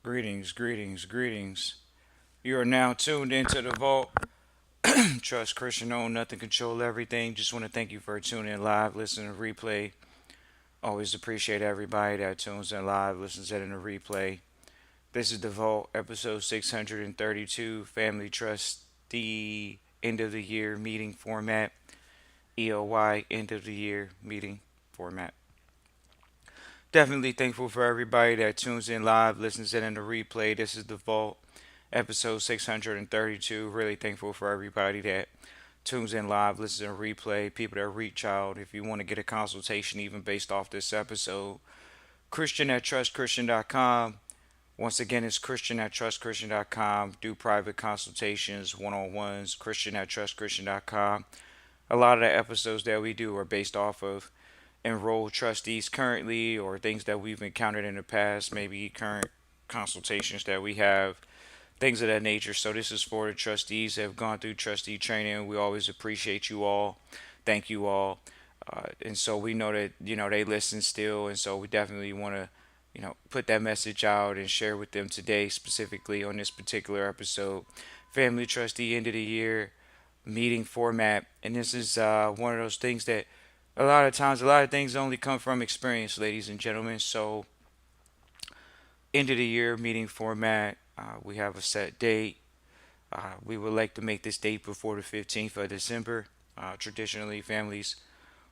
Greetings, greetings, greetings. You are now tuned into the vault. Trust Christian own nothing, control everything. Just want to thank you for tuning in live, listening to replay. Always appreciate everybody that tunes in live, listens in the replay. This is the vault, episode 632, Family Trustee End of the Year Meeting Format. EOY End of the Year Meeting Format. Definitely thankful for everybody that tunes in live, listens in the replay. This is the vault, episode 632. Really thankful for everybody that tunes in live, listens in replay, people that reach out. If you want to get a consultation, even based off this episode, Christian at trustchristian.com. Once again, it's Christian at trustchristian.com. Do private consultations, one on ones, Christian at trustchristian.com. A lot of the episodes that we do are based off of enrolled trustees currently or things that we've encountered in the past, maybe current consultations that we have, things of that nature. So this is for the trustees that have gone through trustee training. We always appreciate you all. Thank you all. And so we know that they listen still, and so we definitely want to put that message out and share with them today, specifically on this particular episode. Family trustee end of the year meeting format, and this is one of those things that a lot of times, a lot of things only come from experience, ladies and gentlemen. So end of the year meeting format. We have a set date. We would like to make this date before the 15th of December. Traditionally, families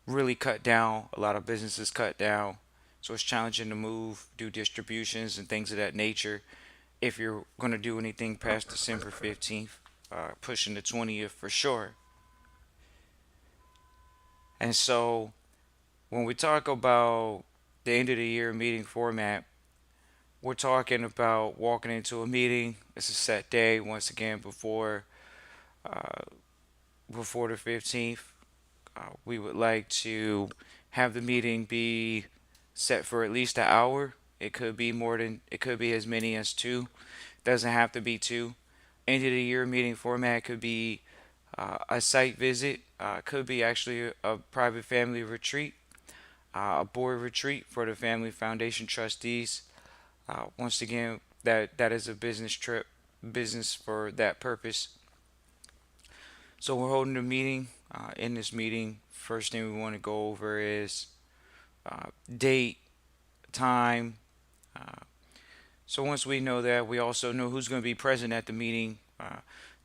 really cut down. A lot of businesses cut down. So it's challenging to move, do distributions, and things of that nature. If you're going to do anything past December 15th, pushing the 20th for sure. And so when we talk about the end of the year meeting format, we're talking about walking into a meeting. It's a set day once again uh, before the 15th. We would like to have the meeting be set for at least an hour. It could be more than it could be as many as two. Doesn't have to be two. End of the year meeting format could be a site visit. Could be actually a private family retreat, a board retreat for the Family Foundation trustees. Once again, that is a business trip, business for that purpose. So we're holding a meeting. In this meeting, first thing we want to go over is date, time. Uh, so once we know that, we also know who's going to be present at the meeting.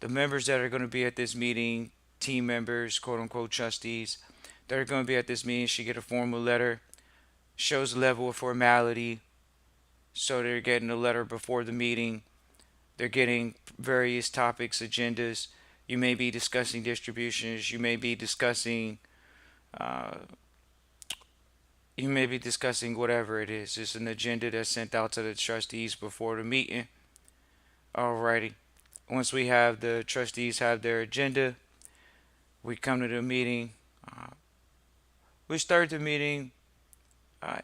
The members that are going to be at this meeting, team members, quote unquote trustees, that are going to be at this meeting should get a formal letter. Shows a level of formality. So they're getting a letter before the meeting. They're getting various topics, agendas. You may be discussing distributions. Uh, you may be discussing whatever it is. It's an agenda that's sent out to the trustees before the meeting. Alrighty. Once we have the trustees have their agenda, we come to the meeting. Uh, we start the meeting.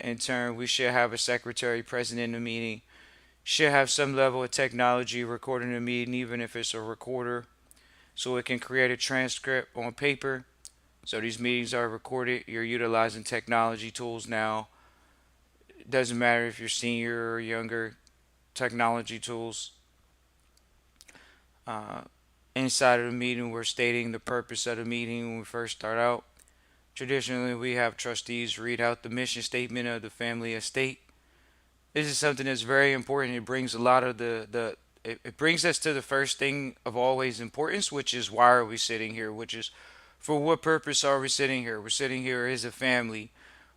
In turn, we should have a secretary present in the meeting. Should have some level of technology recording the meeting, even if it's a recorder, so it can create a transcript on paper. So these meetings are recorded. You're utilizing technology tools now. It doesn't matter if you're senior or younger. Technology tools. Uh, Inside of the meeting, we're stating the purpose of the meeting when we first start out. Traditionally, we have trustees read out the mission statement of the family estate. This is something that's very important. It brings a lot of it brings us to the first thing of always importance, which is why are we sitting here? Which is for what purpose are we sitting here? We're sitting here as a family.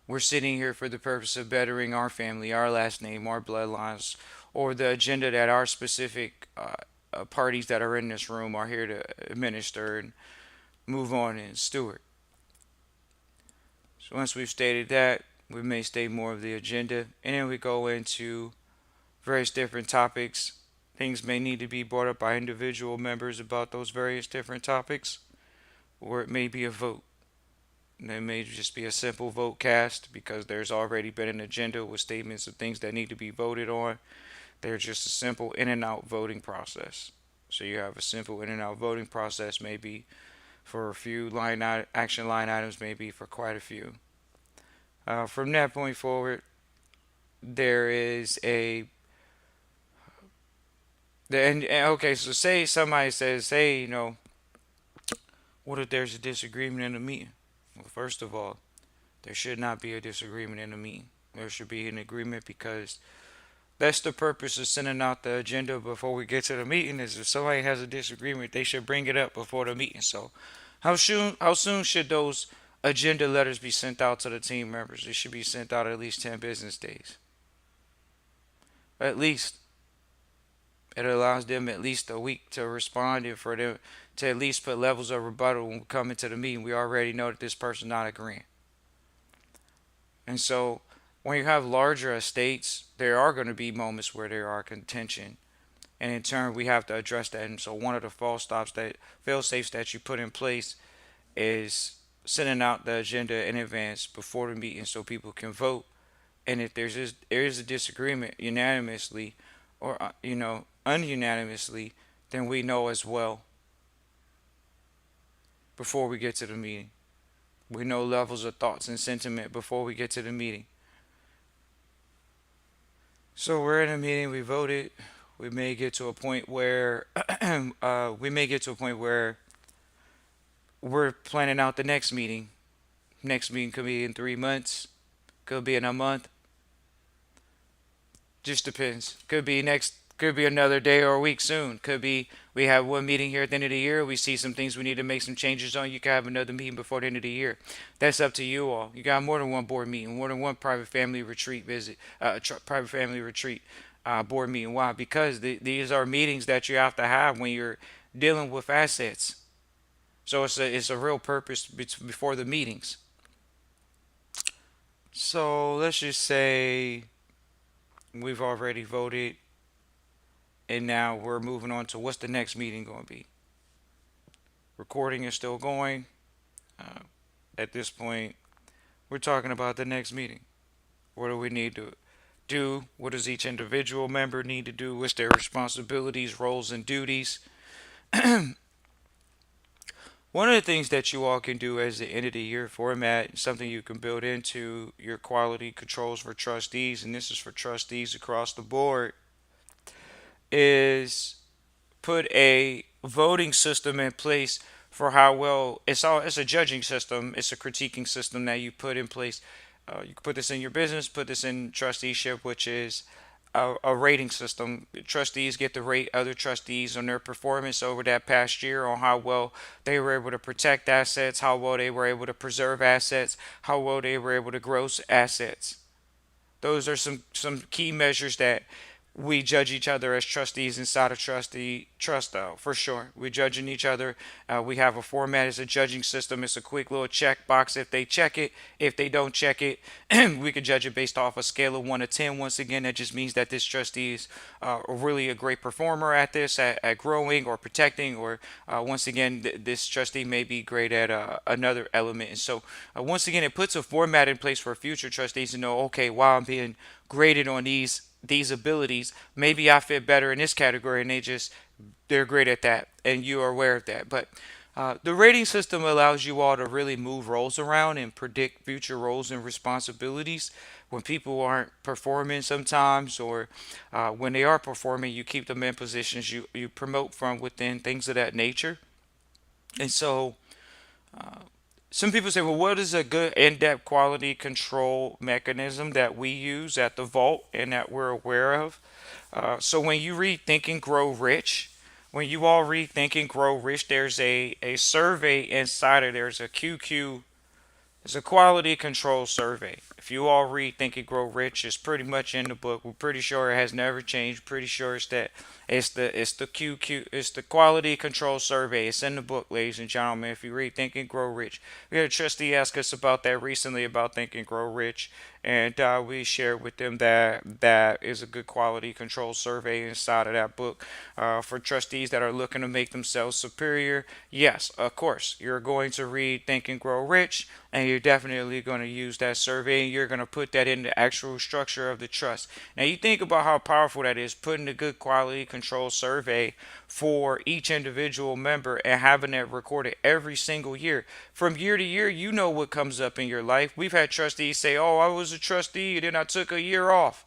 We're sitting here for the purpose of bettering our family, our last name, our bloodlines, or the agenda that our specific parties that are in this room are here to administer and move on and steward. So once we've stated that, we may state more of the agenda, and then we go into various different topics. Things may need to be brought up by individual members about those various different topics, or it may be a vote. And it may just be a simple vote cast because there's already been an agenda with statements of things that need to be voted on. They're just a simple in and out voting process. So you have a simple in and out voting process, maybe for a few action line items, maybe for quite a few. From that point forward, there is a Okay, so say somebody says, hey, what if there's a disagreement in the meeting? Well, first of all, there should not be a disagreement in the meeting. There should be an agreement because that's the purpose of sending out the agenda before we get to the meeting. Is if somebody has a disagreement, they should bring it up before the meeting. So, how soon should those agenda letters be sent out to the team members? It should be sent out at least 10 business days. At least it allows them at least a week to respond and for them to at least put levels of rebuttal when we come into the meeting. We already know that this person not agreeing. And so when you have larger estates, there are going to be moments where there are contention. And in turn, we have to address that. And so one of the fail safes that you put in place is sending out the agenda in advance before the meeting so people can vote. And if there is a disagreement unanimously or ununanimously, then we know as well before we get to the meeting. We know levels of thoughts and sentiment before we get to the meeting. So we're in a meeting. We voted. We may get to a point where we're planning out the next meeting. Next meeting could be in 3 months. Could be in a month. Just depends. Could be next. Could be another day or a week soon. Could be we have one meeting here at the end of the year. We see some things we need to make some changes on. You can have another meeting before the end of the year. That's up to you all. You got more than one board meeting, more than one private family retreat visit, private family retreat board meeting. Why? Because these are meetings that you have to have when you're dealing with assets. So it's a real purpose before the meetings. So let's just say we've already voted, and now we're moving on to what's the next meeting going to be. Recording is still going. Uh, at this point, we're talking about the next meeting. What do we need to do? What does each individual member need to do? What's their responsibilities, roles, and duties? One of the things that you all can do as the end of the year format, something you can build into your quality controls for trustees, and this is for trustees across the board, is put a voting system in place for how well it's a judging system, it's a critiquing system that you put in place. You can put this in your business, put this in trusteeship, which is a rating system. Trustees get to rate other trustees on their performance over that past year, on how well they were able to protect assets, how well they were able to preserve assets, how well they were able to gross assets. Those are some key measures that we judge each other as trustees inside of trustee trust though, for sure. We're judging each other. We have a format as a judging system. It's a quick little check box. If they check it, if they don't check it, we could judge it based off a scale of 1 to 10. Once again, that just means that this trustee is really a great performer at this, at growing or protecting, or once again, this trustee may be great at another element. And so once again, it puts a format in place for future trustees to know, okay, while I'm being graded on these abilities, maybe I fit better in this category, and they're great at that, and you are aware of that. But the rating system allows you all to really move roles around and predict future roles and responsibilities when people aren't performing sometimes, or when they are performing, you keep them in positions you promote from within, things of that nature. And so some people say, well, what is a good in-depth quality control mechanism that we use at the vault and that we're aware of? So when you read Think and Grow Rich, when you all read Think and Grow Rich, there's a survey inside of there's a QQ. It's a quality control survey. If you all read Think and Grow Rich, it's pretty much in the book. We're pretty sure it has never changed. Pretty sure it's the QQ, it's the quality control survey. It's in the book, ladies and gentlemen. If you read Think and Grow Rich, we had a trustee ask us about that recently about Think and Grow Rich, and we shared with them that that is a good quality control survey inside of that book for trustees that are looking to make themselves superior. Yes, of course, you're going to read Think and Grow Rich, and you're definitely going to use that survey, and you're going to put that in the actual structure of the trust. Now, you think about how powerful that is, putting a good quality control survey for each individual member and having that recorded every single year. From year to year, you know what comes up in your life. We've had trustees say, oh, I was a trustee and then I took a year off.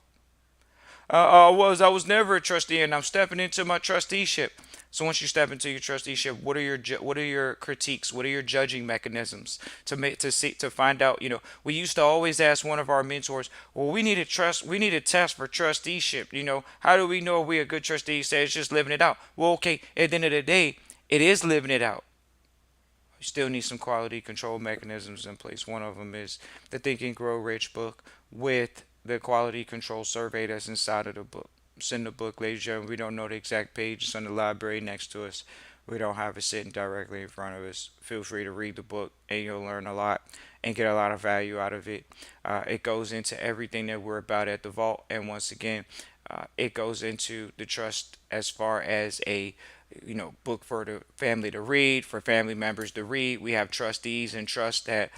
I was never a trustee, and I'm stepping into my trusteeship. So once you step into your trusteeship, what are your critiques? What are your judging mechanisms to find out? We used to always ask one of our mentors, well, we need a test for trusteeship. How do we know we're a good trustee? He said it's just living it out. Well, okay, at the end of the day, it is living it out. You still need some quality control mechanisms in place. One of them is the Think and Grow Rich book with the quality control survey that's inside of the book. It's in the book, ladies and gentlemen. We don't know the exact page. It's in the library next to us. We don't have it sitting directly in front of us. Feel free to read the book, and you'll learn a lot and get a lot of value out of it. It goes into everything that we're about at the vault, and once again, it goes into the trust as far as a book for the family to read, for family members to read. We have trustees and trust that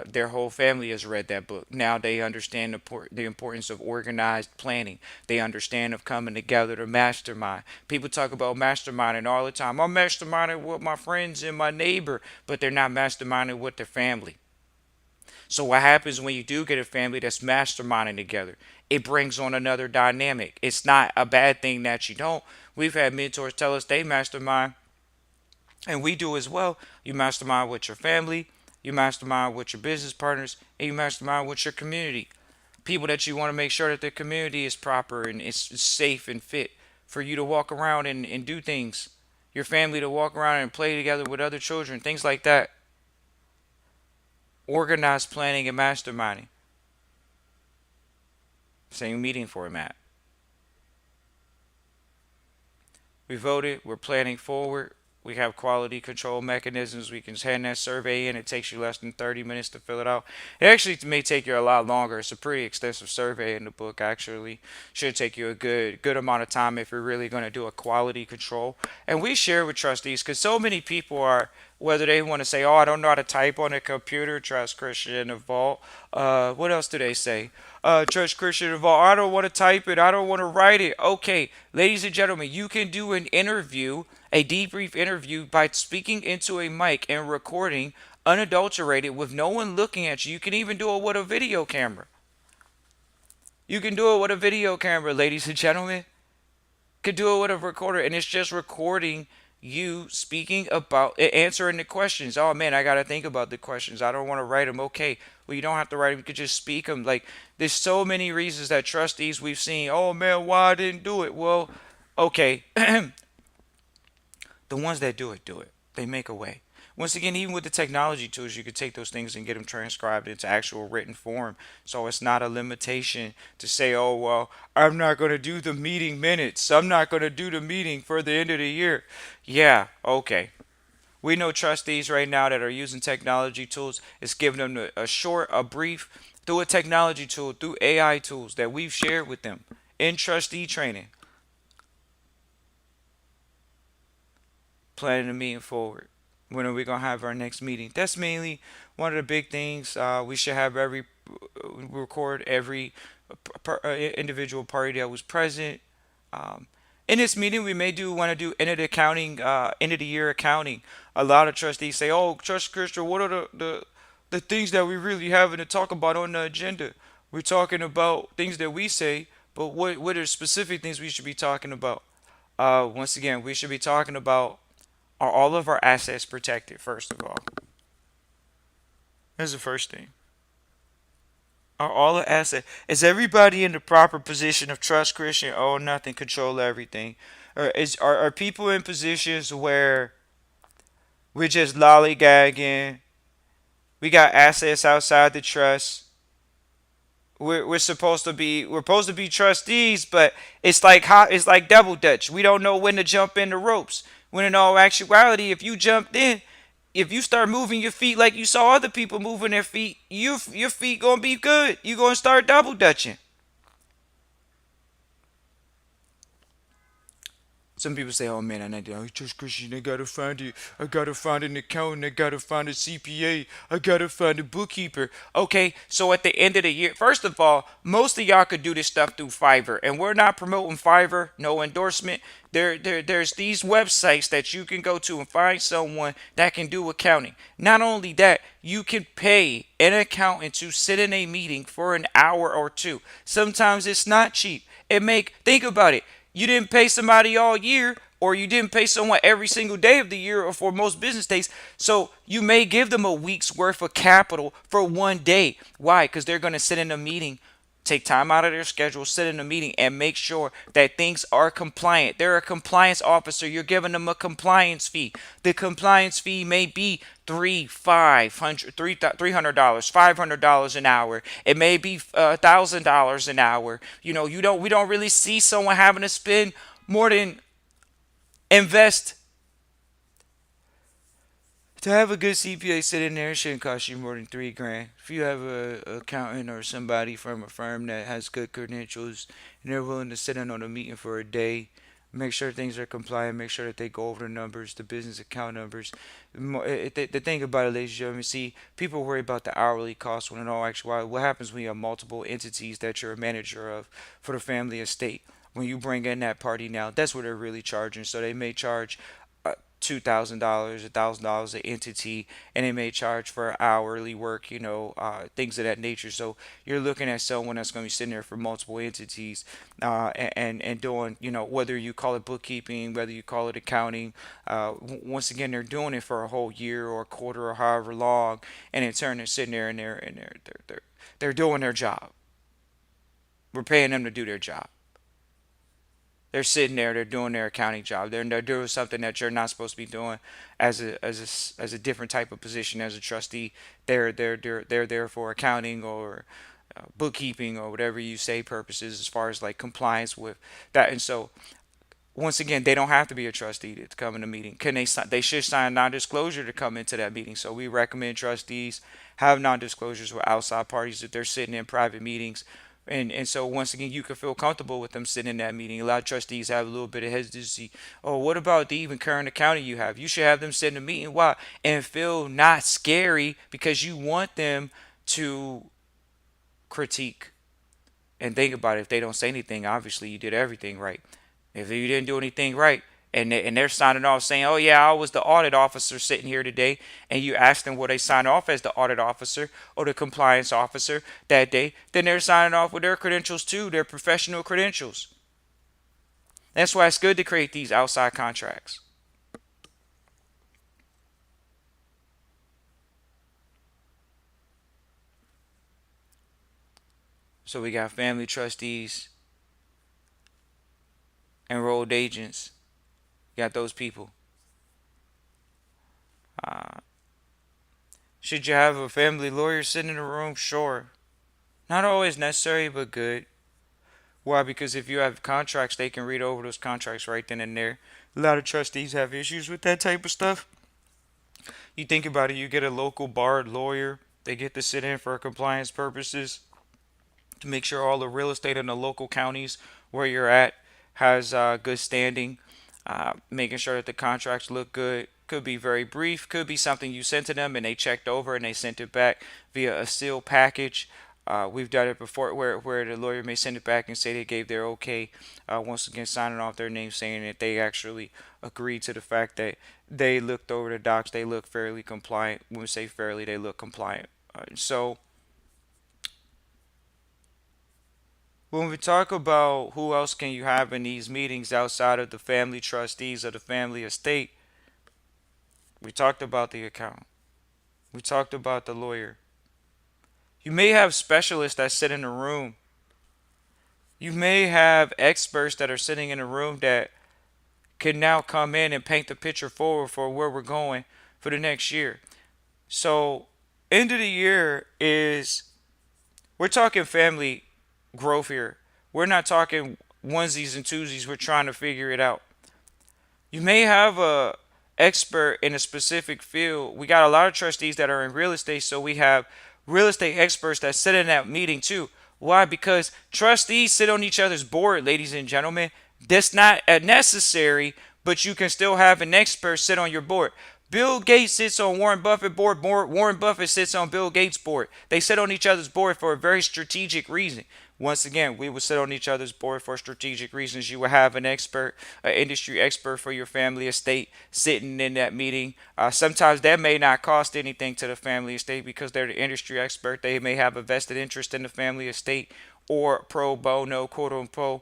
their whole family has read that book. Now they understand the importance of organized planning. They understand of coming together to mastermind. People talk about masterminding all the time. I'm masterminding with my friends and my neighbor, but they're not masterminding with their family. So what happens when you do get a family that's masterminding together? It brings on another dynamic. It's not a bad thing that you don't. We've had mentors tell us they mastermind, and we do as well. You mastermind with your family, you mastermind with your business partners, and you mastermind with your community. People that you want to make sure that the community is proper and it's safe and fit for you to walk around and do things. Your family to walk around and play together with other children, things like that. Organized planning and masterminding. Same meeting format. We voted. We're planning forward. We have quality control mechanisms. We can hand that survey in. It takes you less than 30 minutes to fill it out. It actually may take you a lot longer. It's a pretty extensive survey in the book, actually. Should take you a good amount of time if you're really going to do a quality control. And we share with trustees because so many people are, whether they want to say, oh, I don't know how to type on a computer, trust Christian in the vault. What else do they say? Trust Christian in the vault. I don't want to type it. I don't want to write it. Okay, ladies and gentlemen, you can do an interview, a debrief interview, by speaking into a mic and recording unadulterated with no one looking at you. You can even do it with a video camera. You can do it with a video camera, ladies and gentlemen. Could do it with a recorder, and it's just recording you speaking about answering the questions. Oh man, I gotta think about the questions. I don't want to write them. Okay, well, you don't have to write them. You could just speak them. Like, there's so many reasons that trustees we've seen, oh man, why I didn't do it. Well, okay. The ones that do it. They make a way. Once again, even with the technology tools, you could take those things and get them transcribed into actual written form. So it's not a limitation to say, oh, well, I'm not going to do the meeting minutes. I'm not going to do the meeting for the end of the year. Yeah, okay. We know trustees right now that are using technology tools. It's giving them a brief through a technology tool, through AI tools that we've shared with them in trustee training. Planning the meeting forward. When are we gonna have our next meeting? That's mainly one of the big things. We should have record every individual party that was present. Um, in this meeting, we may do want to do end of the accounting, end of the year accounting. A lot of trustees say, "Oh, Trust Christian, what are the things that we really having to talk about on the agenda? We're talking about things that we say, but what are specific things we should be talking about?" Once again, we should be talking about, are all of our assets protected, first of all? That's the first thing. Are all the assets, is everybody in the proper position of trust Christian, own nothing, control everything? Or are people in positions where we're just lollygagging? We got assets outside the trust. We're supposed to be trustees, but it's like double dutch. We don't know when to jump in the ropes. When in all actuality, if you jumped in, if you start moving your feet like you saw other people moving their feet, your feet gonna be good. You gonna start double dutching. Some people say, "Oh man, I need to trust Christian. I gotta find it. I gotta find an accountant. I gotta find a CPA. I gotta find a bookkeeper." Okay, so at the end of the year, first of all, most of y'all could do this stuff through Fiverr, and we're not promoting Fiverr. No endorsement. There's these websites that you can go to and find someone that can do accounting. Not only that, you can pay an accountant to sit in a meeting for an hour or two. Sometimes it's not cheap. It make think about it. You didn't pay somebody all year, or you didn't pay someone every single day of the year, or for most business days. So you may give them a week's worth of capital for one day. Why? Because they're going to sit in a meeting, take time out of their schedule, sit in a meeting, and make sure that things are compliant. They're a compliance officer. You're giving them a compliance fee. The compliance fee may be $300, $500 an hour. It may be $1,000 an hour. We don't really see someone having to spend more than invest. To have a good CPA sitting there, it shouldn't cost you more than 3 grand. If you have a accountant or somebody from a firm that has good credentials and they're willing to sit in on a meeting for a day, make sure things are compliant, make sure that they go over the numbers, the business account numbers. The thing about it, ladies and gentlemen, see, people worry about the hourly cost when in all actuality, what happens when you have multiple entities that you're a manager of for the family estate? When you bring in that party now, that's what they're really charging. So they may charge $2,000, $1,000 an entity, and they may charge for hourly work, things of that nature. So you're looking at someone that's going to be sitting there for multiple entities, and doing, whether you call it bookkeeping, whether you call it accounting. Once again, they're doing it for a whole year or a quarter or however long, and in turn, they're sitting there and they're doing their job. We're paying them to do their job. They're sitting there, they're doing their accounting job. They're doing something that you're not supposed to be doing as a different type of position as a trustee. They're there for accounting or bookkeeping or whatever you say purposes as far as like compliance with that. And so once again, they don't have to be a trustee to come in a meeting. They should sign non-disclosure to come into that meeting. So we recommend trustees have non-disclosures with outside parties if they're sitting in private meetings. And so once again, you can feel comfortable with them sitting in that meeting. A lot of trustees have a little bit of hesitancy. Oh, what about the even current accounting you have? You should have them sit in a meeting. Why? And feel not scary because you want them to critique and think about it. If they don't say anything, obviously you did everything right. If you didn't do anything right, and they're signing off saying, "Oh yeah, I was the audit officer sitting here today," and you ask them, will they sign off as the audit officer or the compliance officer that day? Then they're signing off with their credentials too, their professional credentials. That's why it's good to create these outside contracts. So we got family trustees, enrolled agents. You got those people. Uh, should you have a family lawyer sitting in the room? Sure. Not always necessary, but good. Why? Because if you have contracts, they can read over those contracts right then and there. A lot of trustees have issues with that type of stuff. You think about it, you get a local barred lawyer, they get to sit in for compliance purposes to make sure all the real estate in the local counties where you're at has good standing, making sure that the contracts look good. Could be very brief, could be something you sent to them and they checked over and they sent it back via a sealed package. We've done it before where the lawyer may send it back and say they gave their okay, once again signing off their name saying that they actually agreed to the fact that they looked over the docs, they look fairly compliant. When we say fairly, they look compliant. So when we talk about who else can you have in these meetings outside of the family trustees or the family estate, we talked about the account. We talked about the lawyer. You may have specialists that sit in the room. You may have experts that are sitting in the room that can now come in and paint the picture forward for where we're going for the next year. So, end of the year is, we're talking family growth here. We're not talking onesies and twosies. We're trying to figure it out. You may have a expert in a specific field. We got a lot of trustees that are in real estate, so we have real estate experts that sit in that meeting too. Why? Because trustees sit on each other's board, ladies and gentlemen. That's not necessary, but you can still have an expert sit on your board. Bill Gates sits on Warren Buffett board. Warren Buffett sits on Bill Gates board. They sit on each other's board for a very strategic reason. Once again, we would sit on each other's board for strategic reasons. You would have an expert, an industry expert for your family estate sitting in that meeting. Sometimes that may not cost anything to the family estate because they're the industry expert. They may have a vested interest in the family estate or pro bono, quote unquote,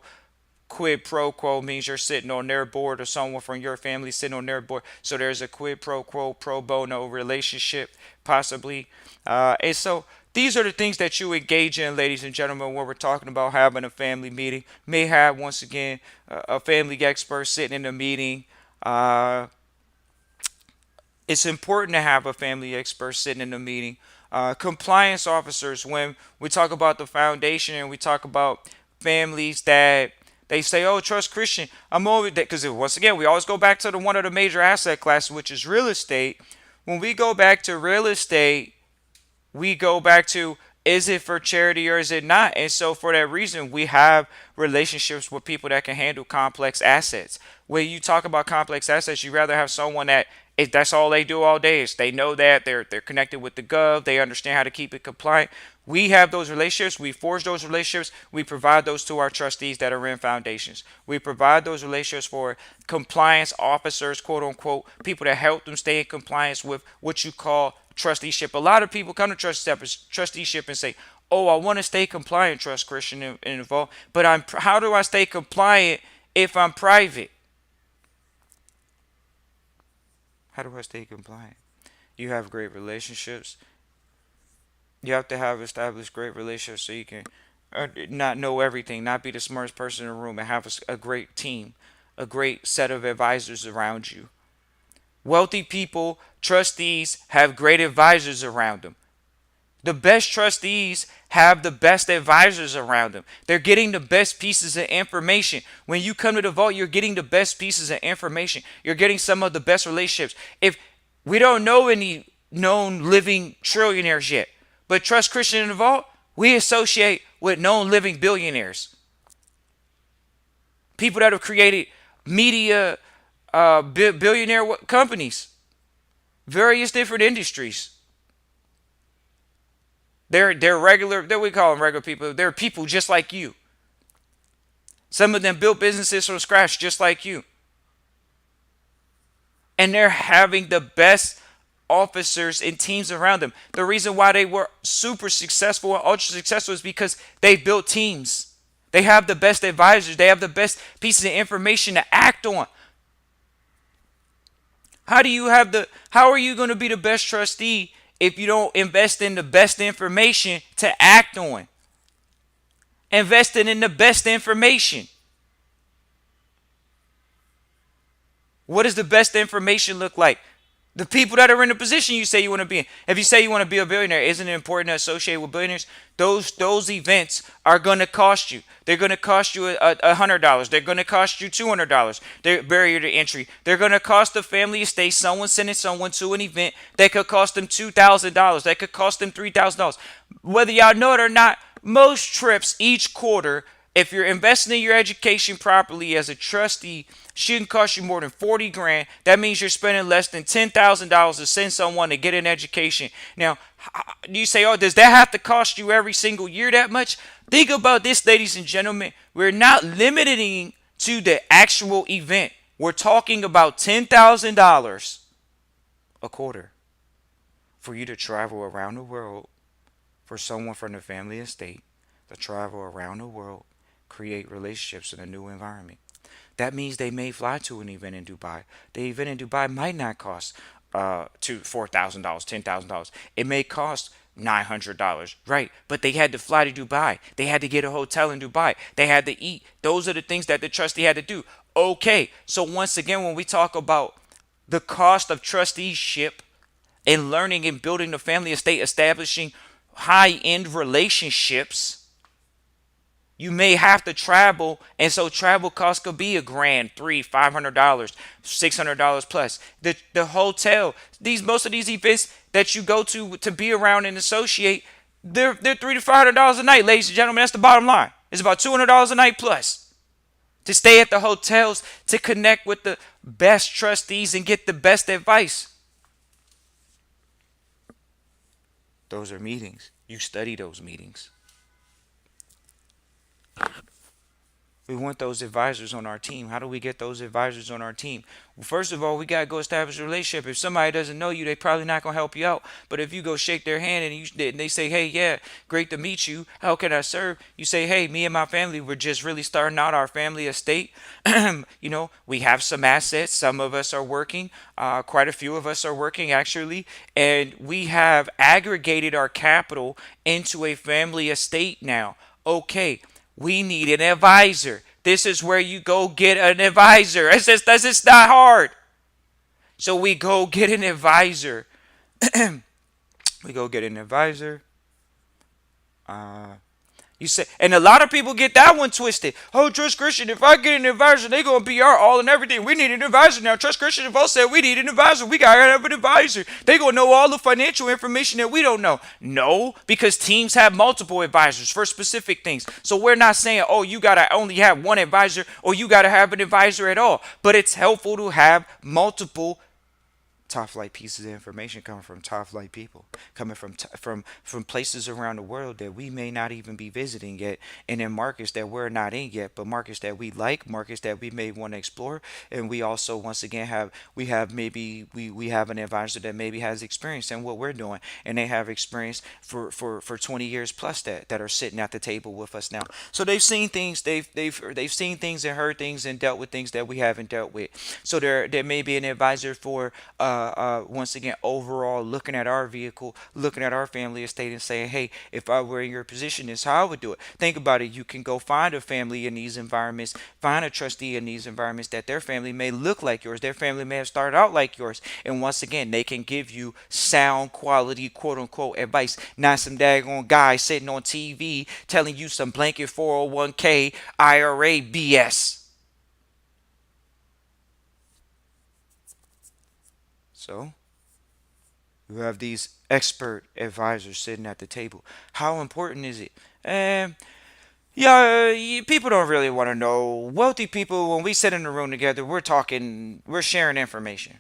quid pro quo means you're sitting on their board or someone from your family sitting on their board. So there's a quid pro quo pro bono relationship, possibly. And so these are the things that you engage in, ladies and gentlemen, when we're talking about having a family meeting. May have, once again, a family expert sitting in a meeting. Uh, it's important to have a family expert sitting in the meeting. Compliance officers, when we talk about the foundation and we talk about families that they say, "Oh, trust Christian." I'm over that because once again, we always go back to the one of the major asset classes, which is real estate. When we go back to real estate, we go back to, is it for charity or is it not? And so for that reason, we have relationships with people that can handle complex assets. When you talk about complex assets, you rather have someone that that's all they do all day is they know that they're connected with the gov, they understand how to keep it compliant. We have those relationships, we forge those relationships, we provide those to our trustees that are in foundations. We provide those relationships for compliance officers, quote unquote, people that help them stay in compliance with what you call trusteeship. A lot of people come to trusteeship and say, "Oh, I want to stay compliant, trust Christian and involved, but how do I stay compliant if I'm private? How do I stay compliant?" You have great relationships. You have to have established great relationships so you can not know everything, not be the smartest person in the room, and have a great team, a great set of advisors around you. Wealthy people, trustees, have great advisors around them. The best trustees have the best advisors around them. They're getting the best pieces of information. When you come to the vault, you're getting the best pieces of information. You're getting some of the best relationships. If we don't know any known living trillionaires yet, but trust Christian in the vault, we associate with known living billionaires. People that have created media billionaire companies, various different industries. They're regular. We call them regular people. They're people just like you. Some of them built businesses from scratch just like you, and they're having the best officers and teams around them. The reason why they were super successful and ultra successful is because they built teams. They have the best advisors. They have the best pieces of information to act on. How are you going to be the best trustee if you don't invest in the best information to act on? Investing in the best information. What does the best information look like? The people that are in the position you say you want to be in. If you say you want to be a billionaire, isn't it important to associate with billionaires? Those events are going to cost you. They're going to cost you $100. They're going to cost you $200. They're barrier to entry. They're going to cost the family estate, someone sending someone to an event that could cost them $2,000. That could cost them $3,000. Whether y'all know it or not, most trips each quarter, if you're investing in your education properly as a trustee, shouldn't cost you more than 40 grand. That means you're spending less than $10,000 to send someone to get an education. Now, you say, "Oh, does that have to cost you every single year that much?" Think about this, ladies and gentlemen. We're not limiting to the actual event. We're talking about $10,000 a quarter for you to travel around the world, for someone from the family estate to travel around the world, create relationships in a new environment. That means they may fly to an event in Dubai. The event in Dubai might not cost to $4,000, $10,000. It may cost $900, right? But they had to fly to Dubai. They had to get a hotel in Dubai. They had to eat. Those are the things that the trustee had to do. Okay, so once again, when we talk about the cost of trusteeship and learning and building the family estate, establishing high end relationships, you may have to travel, and so travel costs could be a grand, $300, $500, $600 plus. The hotel, most of these events that you go to be around and associate, they're $300 to $500 a night, ladies and gentlemen. That's the bottom line. It's about $200 a night plus to stay at the hotels, to connect with the best trustees and get the best advice. Those are meetings. You study those meetings. We want those advisors on our team. How do we get those advisors on our team? Well, first of all, we gotta go establish a relationship. If somebody doesn't know you, they probably not gonna help you out. But if you go shake their hand and they say, "Hey, yeah, great to meet you. How can I serve?" You say, "Hey, me and my family, we're just really starting out our family estate. We have some assets. Some of us are working. Quite a few of us are working actually, and we have aggregated our capital into a family estate now. Okay, we need an advisor. This is where you go get an advisor. It's not hard. So we go get an advisor. We go get an advisor. Uh, You say, and a lot of people get that one twisted. Oh, Trust Christian, if I get an advisor, they gonna be our all and everything. We need an advisor now. Trust Christian, if I said we need an advisor, we gotta have an advisor. They gonna know all the financial information that we don't know. No, because teams have multiple advisors for specific things. So we're not saying, oh, you gotta only have one advisor or you gotta have an advisor at all. But it's helpful to have multiple top flight pieces of information coming from top flight people, coming from places around the world that we may not even be visiting yet, and in markets that we're not in yet, but markets that we like, markets that we may want to explore. And we also once again have maybe we have an advisor that maybe has experience in what we're doing, and they have experience for 20 years plus that are sitting at the table with us now. So they've seen things, they've seen things and heard things and dealt with things that we haven't dealt with. So there may be an advisor for once again, overall, looking at our vehicle, looking at our family estate, and saying, hey, if I were in your position, this is how I would do it. Think about it. You can go find a family in these environments, find a trustee in these environments that their family may look like yours. Their family may have started out like yours. And once again, they can give you sound quality, quote unquote, advice. Not some daggone guy sitting on TV telling you some blanket 401k IRA BS. So, you have these expert advisors sitting at the table. How important is it? Um, People don't really want to know. Wealthy people, when we sit in a room together, we're talking, we're sharing information.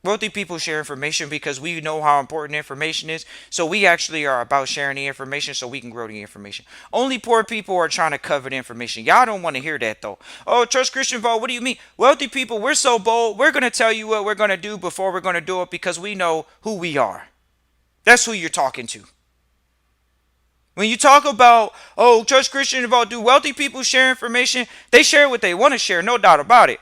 Wealthy people share information because we know how important information is. So we actually are about sharing the information so we can grow the information. Only poor people are trying to cover the information. Y'all don't want to hear that though. Oh, Trust Christian Vote, what do you mean? Wealthy people, we're so bold. We're going to tell you what we're going to do before we're going to do it because we know who we are. That's who you're talking to. When you talk about, oh, Trust Christian Vote, do wealthy people share information? They share what they want to share, no doubt about it.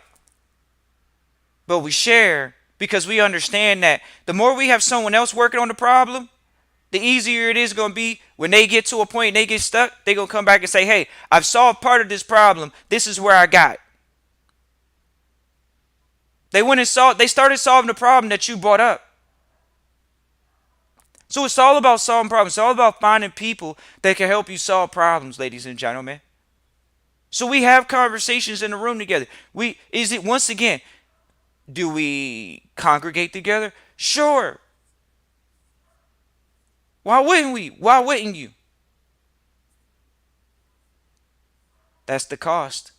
But we share because we understand that the more we have someone else working on the problem, the easier it is going to be when they get to a point and they get stuck, they're going to come back and say, hey, I've solved part of this problem. This is where I got. They started solving the problem that you brought up. So it's all about solving problems. It's all about finding people that can help you solve problems, ladies and gentlemen. So we have conversations in the room together. Once again, do we congregate together? Sure. Why wouldn't we? Why wouldn't you? That's the cost.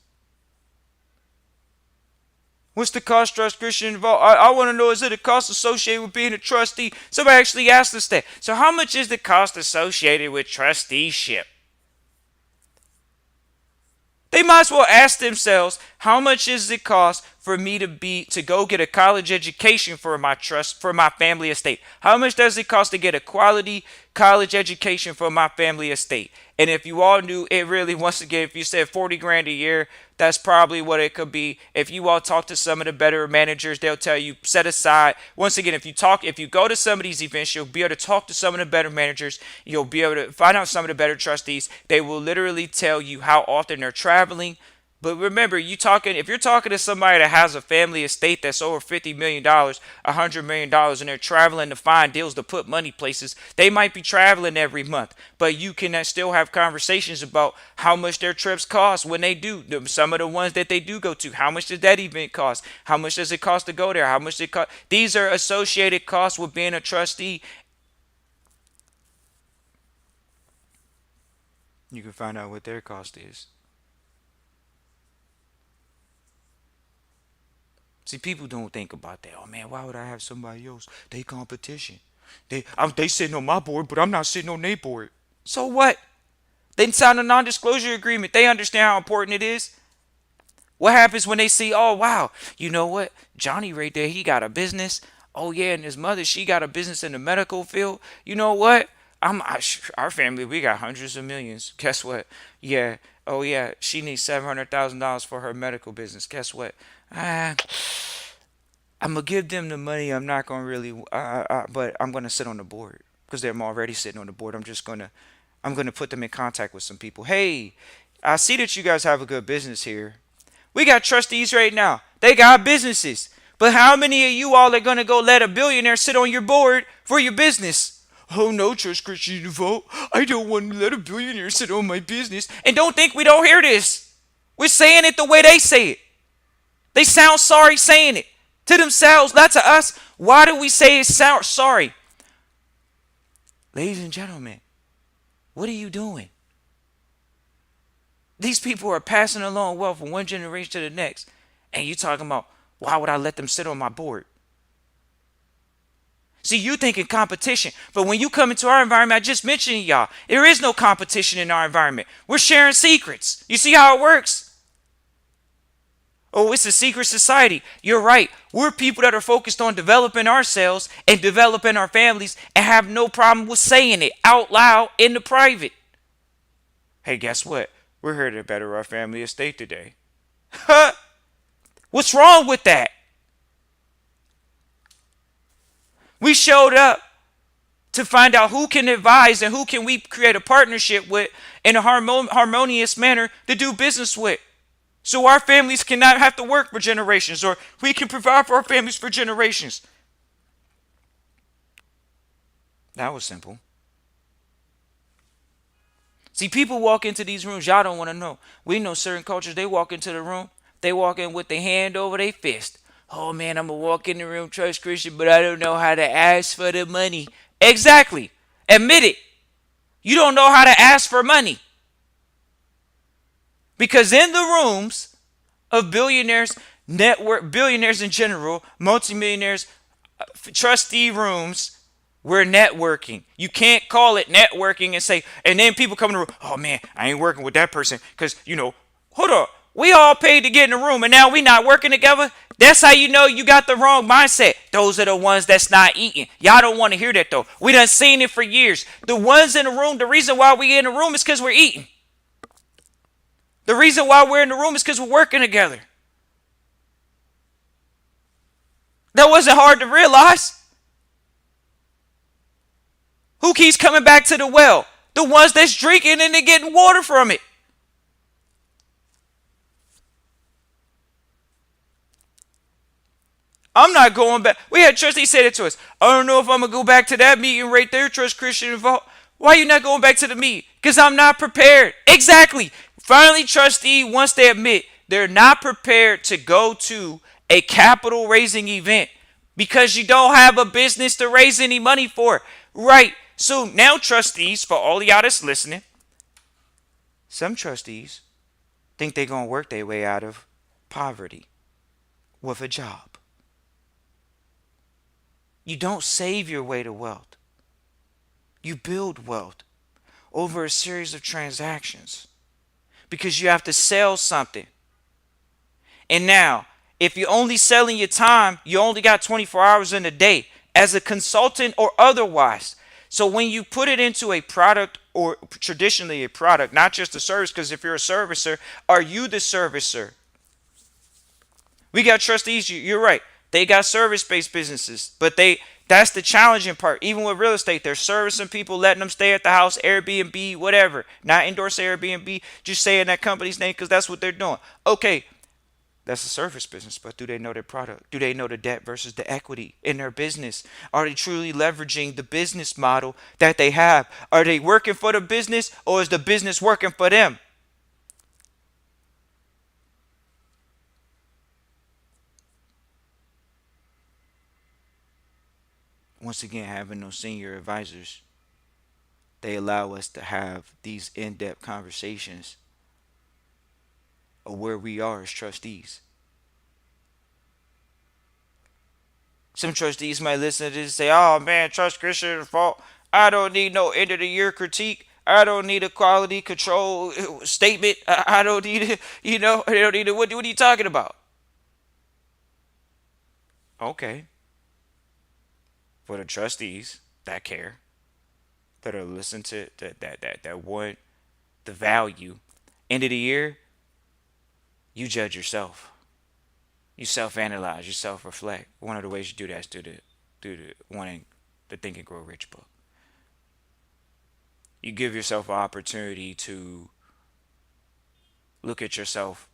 What's the cost, Trust Christian involved? I want to know, is it a cost associated with being a trustee? Somebody actually asked us that. So how much is the cost associated with trusteeship? They might as well ask themselves, how much is it cost for me to go get a college education for my family estate? How much does it cost to get a quality college education for my family estate? And if you all knew it really, once again, if you said 40 grand a year, that's probably what it could be. If you all talk to some of the better managers, they'll tell you set aside. Once again, if you go to some of these events, you'll be able to talk to some of the better managers. You'll be able to find out some of the better trustees. They will literally tell you how often they're traveling. But remember, if you're talking to somebody that has a family estate that's over $50 million, $100 million, and they're traveling to find deals to put money places, they might be traveling every month. But you can still have conversations about how much their trips cost when they do. Some of the ones that they do go to, how much does that event cost? How much does it cost to go there? How much does it cost? These are associated costs with being a trustee. You can find out what their cost is. See, people don't think about that. Oh man, why would I have somebody else? They competition. They sitting on my board, but I'm not sitting on their board. So what? They signed a non-disclosure agreement. They understand how important it is. What happens when they see, oh wow, you know what? Johnny right there, he got a business. Oh yeah, and his mother, she got a business in the medical field. You know what? Our family, we got hundreds of millions. Guess what? Yeah. Oh yeah, she needs $700,000 for her medical business. Guess what? Ah, I'm gonna give them the money. I'm not gonna really, but I'm gonna sit on the board because they're already sitting on the board. I'm gonna put them in contact with some people. Hey, I see that you guys have a good business here. We got trustees right now. They got businesses. But how many of you all are going to go let a billionaire sit on your board for your business? Oh no, Trust Christian Default. I don't want to let a billionaire sit on my business. And don't think we don't hear this. We're saying it the way they say it. They sound sorry saying it to themselves, not to us. Why do we say it's sorry? Ladies and gentlemen, what are you doing? These people are passing along wealth from one generation to the next. And you talking about, why would I let them sit on my board? See, you think in competition, but when you come into our environment, I just mentioned to y'all, there is no competition in our environment. We're sharing secrets. You see how it works? Oh, it's a secret society. You're right. We're people that are focused on developing ourselves and developing our families and have no problem with saying it out loud in the private. Hey, guess what? We're here to better our family estate today. Huh? What's wrong with that? We showed up to find out who can advise and who can we create a partnership with in a harmonious manner to do business with. So our families cannot have to work for generations, or we can provide for our families for generations. That was simple. See, people walk into these rooms, y'all don't want to know. We know certain cultures, they walk into the room, they walk in with their hand over their fist. Oh man, I'm going to walk in the room, Trust Christian, but I don't know how to ask for the money. Exactly. Admit it. You don't know how to ask for money. Because in the rooms of billionaires, billionaires in general, multimillionaires, trustee rooms, we're networking. You can't call it networking and say, and then people come in the room, oh man, I ain't working with that person because, hold on. We all paid to get in the room and now we not working together. That's how you know you got the wrong mindset. Those are the ones that's not eating. Y'all don't want to hear that though. We done seen it for years. The ones in the room, the reason why we in the room is because we're eating. The reason why we're in the room is because we're working together. That wasn't hard to realize. Who keeps coming back to the well? The ones that's drinking and they're getting water from it. I'm not going back. We had trustees say that to us. I don't know if I'm going to go back to that meeting right there, Trust Christian Involved. Why are you not going back to the meeting? Because I'm not prepared. Exactly. Finally, trustee, once they admit they're not prepared to go to a capital raising event because you don't have a business to raise any money for. Right. So now trustees, for all y'all that's listening, some trustees think they're going to work their way out of poverty with a job. You don't save your way to wealth. You build wealth over a series of transactions because you have to sell something. And now, if you're only selling your time, you only got 24 hours in a day as a consultant or otherwise. So when you put it into a product, or traditionally a product, not just a service, because if you're a servicer, are you the servicer? We got trustees, you're right. They got service-based businesses, but that's the challenging part. Even with real estate, they're servicing people, letting them stay at the house, Airbnb, whatever. Not endorse Airbnb, just saying that company's name because that's what they're doing. Okay, that's a service business, but do they know their product? Do they know the debt versus the equity in their business? Are they truly leveraging the business model that they have? Are they working for the business, or is the business working for them? Once again, having no senior advisors, they allow us to have these in-depth conversations of where we are as trustees. Some trustees might listen to this and say, oh man, Trust Christian fault. I don't need no end of the year critique. I don't need a quality control statement. I don't need it. I don't need it. What are you talking about? Okay. For the trustees that care, that are listening to that want the value. End of the year, you judge yourself. You self-analyze. You self-reflect. One of the ways you do that is through the wanting the Think and Grow Rich book. You give yourself an opportunity to look at yourself,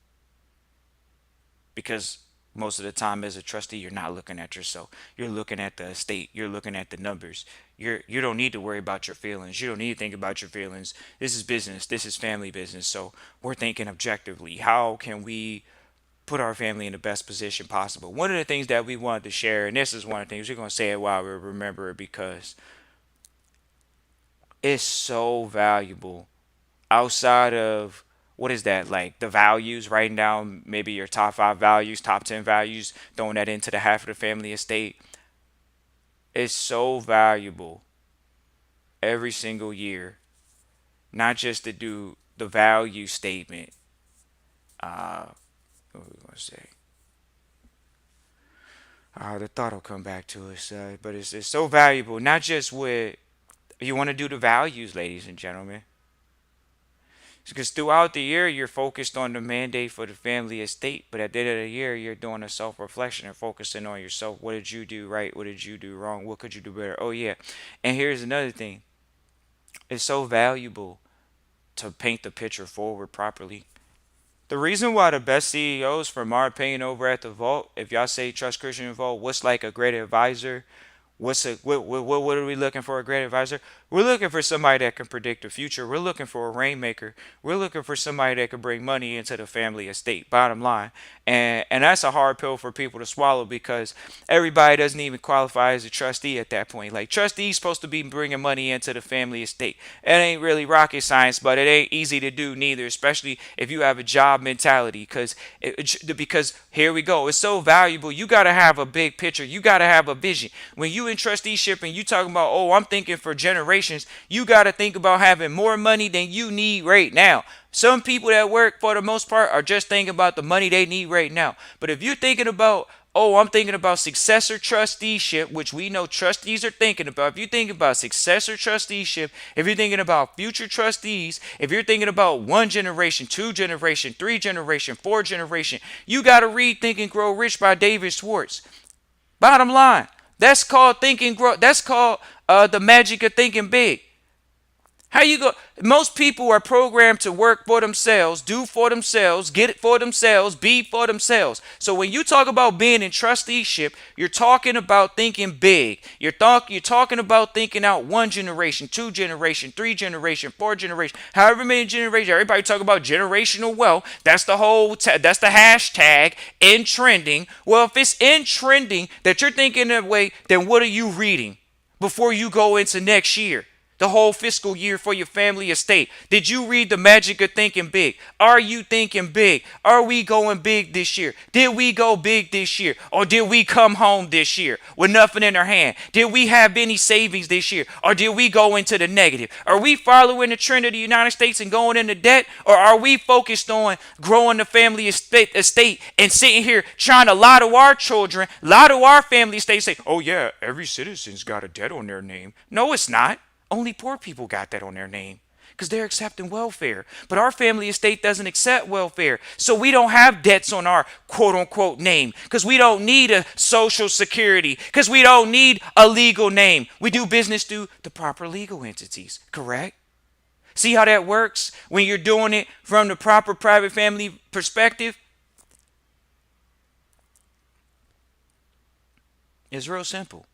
because most of the time as a trustee you're not looking at yourself, you're looking at the estate, you're looking at the numbers. You don't need to worry about your feelings, you don't need to think about your feelings. This is business, this is family business. So we're thinking objectively, how can we put our family in the best position possible? One of the things that we wanted to share, and this is one of the things we're going to say it while we remember it, because it's so valuable. Outside of, what is that, like the values, writing down maybe your top 5 values, top 10 values, throwing that into the half of the family estate, is so valuable every single year. Not just to do the value statement, what are we going to say, the thought will come back to us, but it's so valuable, not just with, you want to do the values, ladies and gentlemen. Because throughout the year, you're focused on the mandate for the family estate, but at the end of the year, you're doing a self reflection and focusing on yourself. What did you do right? What did you do wrong? What could you do better? Oh, yeah. And here's another thing, it's so valuable to paint the picture forward properly. The reason why the best CEOs, from our opinion over at the Vault, if y'all say Trust Christian Vault, what's like a great advisor? What are we looking for, a great advisor? We're looking for somebody that can predict the future. We're looking for a rainmaker. We're looking for somebody that can bring money into the family estate. Bottom line, and that's a hard pill for people to swallow, because everybody doesn't even qualify as a trustee at that point. Like, trustees supposed to be bringing money into the family estate. It ain't really rocket science, but it ain't easy to do neither, especially if you have a job mentality. Because here we go, it's so valuable. You got to have a big picture. You got to have a vision. When you in trusteeship and you talking about, oh, I'm thinking for generations, you got to think about having more money than you need right now. Some people that work, for the most part, are just thinking about the money they need right now. But if you're thinking about, oh, I'm thinking about successor trusteeship, which we know trustees are thinking about. If you think about successor trusteeship, if you're thinking about future trustees, if you're thinking about one generation, two generation, three generation, four generation, you got to read Think and Grow Rich by David Schwartz. Bottom line, that's called Think and Grow. That's called the magic of thinking big. How you go? Most people are programmed to work for themselves, do for themselves, get it for themselves, be for themselves. So when you talk about being in trusteeship, you're talking about thinking big. You're talking about thinking out one generation, two generation, three generation, four generation, however many generations. Everybody talk about generational wealth. That's the whole. That's the hashtag in trending. Well, if it's in trending that you're thinking that way, then what are you reading before you go into next year? The whole fiscal year for your family estate. Did you read The Magic of Thinking Big? Are you thinking big? Are we going big this year? Did we go big this year? Or did we come home this year with nothing in our hand? Did we have any savings this year? Or did we go into the negative? Are we following the trend of the United States and going into debt? Or are we focused on growing the family estate and sitting here trying to lie to our children, lie to our family estate, say, oh yeah, every citizen's got a debt on their name. No, it's not. Only poor people got that on their name because they're accepting welfare. But our family estate doesn't accept welfare. So we don't have debts on our quote unquote name because we don't need a social security, because we don't need a legal name. We do business through the proper legal entities, correct? See how that works when you're doing it from the proper private family perspective? It's real simple.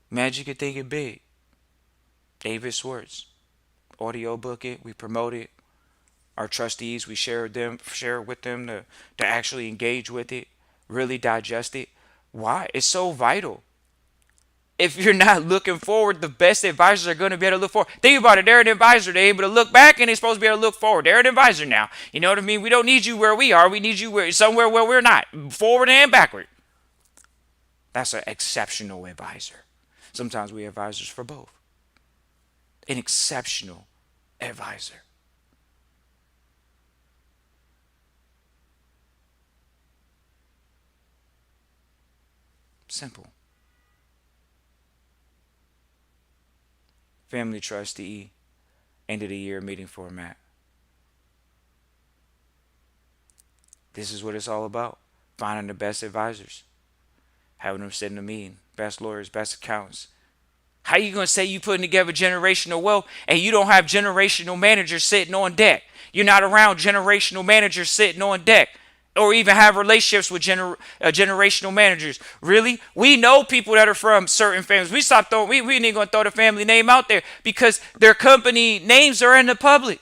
Magic of Thinking Big. David Schwartz. Audio book it. We promote it. Our trustees, we share it with them to actually engage with it, really digest it. Why? It's so vital. If you're not looking forward, the best advisors are going to be able to look forward. Think about it. They're an advisor. They're able to look back and they're supposed to be able to look forward. They're an advisor now. You know what I mean? We don't need you where we are. We need you somewhere where we're not. Forward and backward. That's an exceptional advisor. Sometimes we have advisors for both. An exceptional advisor. Simple. Family trustee, end of the year meeting format. This is what it's all about. Finding the best advisors, having them sit in a meeting, best lawyers, best accountants. How you gonna say you putting together generational wealth and you don't have generational managers sitting on deck? You're not around generational managers sitting on deck, or even have relationships with generational managers. Really, we know people that are from certain families. We stop throwing. We ain't gonna throw the family name out there because their company names are in the public.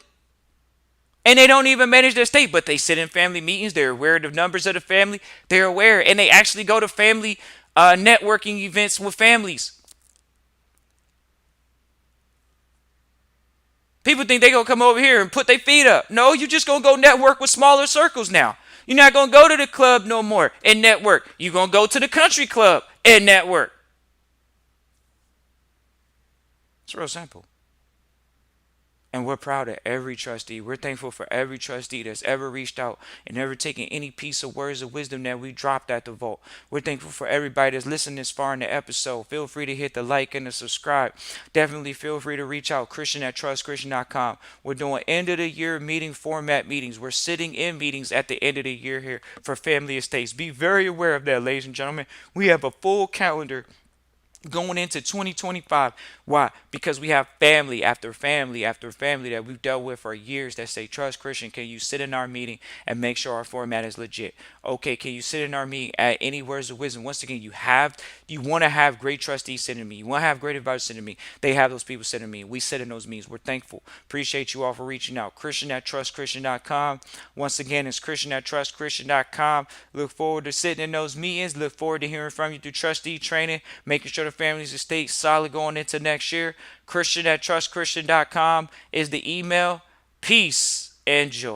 And they don't even manage their estate, but they sit in family meetings. They're aware of the numbers of the family. They're aware, and they actually go to family networking events with families. People think they gonna come over here and put their feet up. No, you just gonna go network with smaller circles now. You're not gonna go to the club no more and network. You're gonna go to the country club and network. It's real simple. And we're proud of every trustee. We're thankful for every trustee that's ever reached out and ever taken any piece of words of wisdom that we dropped at the vault. We're thankful for everybody that's listening this far in the episode. Feel free to hit the like and the subscribe. Definitely feel free to reach out, Christian at trustchristian.com. We're doing end of the year meeting format meetings. We're sitting in meetings at the end of the year here for family estates. Be very aware of that, ladies and gentlemen. We have a full calendar going into 2025. Why? Because we have family after family after family that we've dealt with for years that say, Trust Christian, can you sit in our meeting and make sure our format is legit? Okay, can you sit in our meeting at any words of wisdom? Once again, you want to have great trustees sitting to me. You want to have great advisors sitting to me. They have those people sitting to me. We sit in those meetings. We're thankful. Appreciate you all for reaching out. Christian at trustchristian.com. Once again, it's Christian at trustchristian.com. Look forward to sitting in those meetings. Look forward to hearing from you through trustee training, making sure the family's estate solid going into next year. Christian at trustchristian.com is the email. Peace and joy.